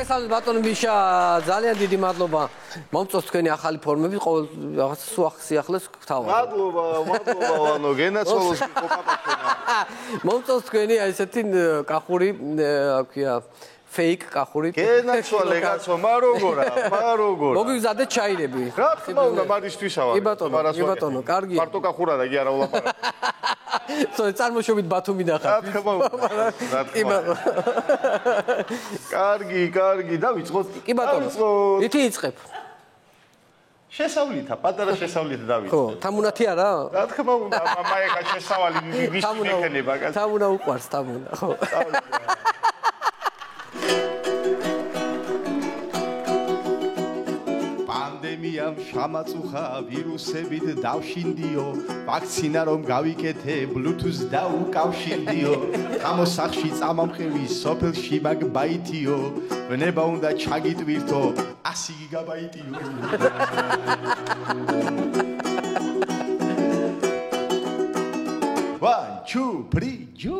მოგესალმებით ბატონო მიშა, ძალიან დიდი მადლობა. მომწონს თქვენი ახალი ფორმები, ყოველ რაღაც სიახლეს გთავაზობ. მადლობა, ვანო, გენაცვალოს გიყოყაპაშენა. მომწონს თქვენი აი ესეთი კახური, აქვია, fake კახური. გენაცვალე კაცო, მაროგორა. მოგიზადეთ ჩაირები. რა თქმა უნდა, მარისთვისაა. კი ბატონო, კარგი. მარტო კახურა და კი არა ულაპარაკ. წარმოშობით ბათუმიდან ხარ. რა თქმა უნდა. კარგი, დავიწყოთ. კი ბატონო. ითი იწყებ. შესავლითა, პატარა შესავლით დავიწყე. ხო, თამუნათი არა? რა თქმა უნდა, მამა შესავალი მისთვის იქნება, კაცო. თამუნა უყვარს, თამუნა, ხო. პანდემიამ შამაწუხა ვირუსებით დავშინდიო ვაქცინა რომ გავიკეთე ბლუთუს დაუკავშირდიო გამოსახში წამამხევი სოფელში მაგბაიტიო ვნება უნდა ჩაგიტვირთო 100 გიგაბაიტიო 1 2 3 ჯუ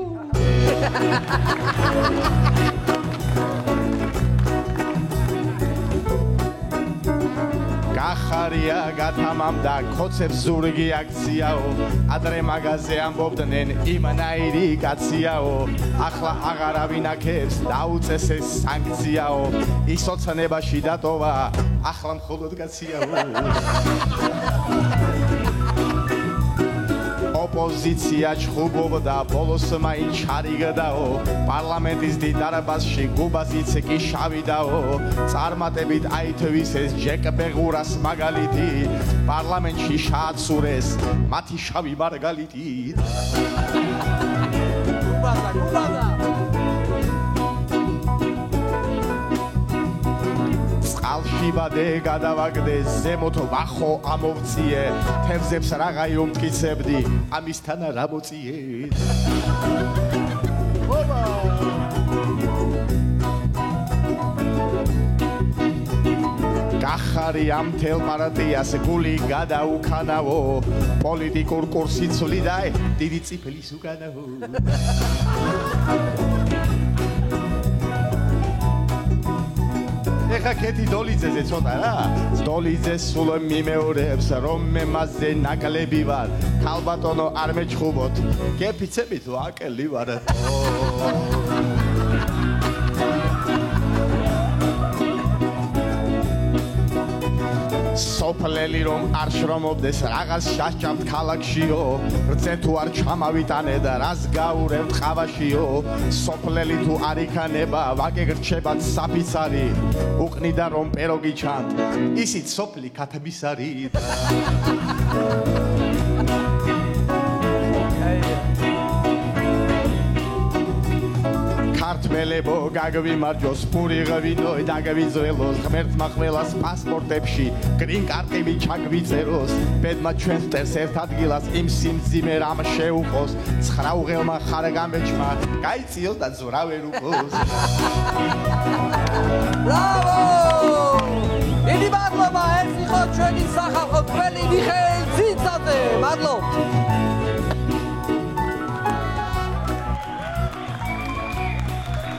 გახარია გათამამდა კოცებს ზურგი აქციაო ადრე მაღაზე ამბობდნენ იმანაირი კაციაო ახლა აღარავინ აქებს დაუწესეს სანქციაო ის ოცნებაში დატოვა ახლა მხოლოდ კაციაო ოპოზიცია ჩხუბობდა ბოლოს მაინც ჩარიგდაო პარლამენტის დიდ დარბაზში გუბაზიც კი შავიდაო წარმატებით აითვის ეს ჯეკ ბეღურას მაგალითი პარლამენტში შააცურეს მათი შავი მარგალიტი გუბაზა წყალში ბადე გადავაგდე ზემოთ ვახო ამოვწიე თევზებს რაღა იუმტკიცებდი ამისთან რა მოწიე გახარია მთელ პარტიას გული გადაუქანავო პოლიტიკურ კურსით სულიდა დიდი წიფლის უკანავო ეხა კეთი დოლიძეზე ცოტა რა დოლიძე სულ მიმეორებს რომ მე მასზე ნაკლები ვარ ქალბატონო არ მეჩხუბოთ გეფიცებით ვაკელი ვარ სოფლელი რომ არ შრომობდეს რაღაც შაშჭამთ ქალაქშიო რძე თუ არ ჩამავიტანე და რას გაურევთ ყავაშიო სოფლელი თუ არ იქანება ვაგეგრჩებათ საფიცარი უყნიდა რომ პეროგი ჩანთ ისიც სოფლი ქათმის არის ქართველებო გაგვიმარჯოს პური ღვინო დაგავიძველოს ღმერთმა ყველას პასპორტებში გრინ კარტები ჩაგვიწეროს ბედმა ჩვენს წერს ერთ ადგილას იმ სიმძიმე რამ შეუყოს 9 უღელმა ხარგამბეჭმა გაიწიოს და ზურა ვერ უყოს ბრავო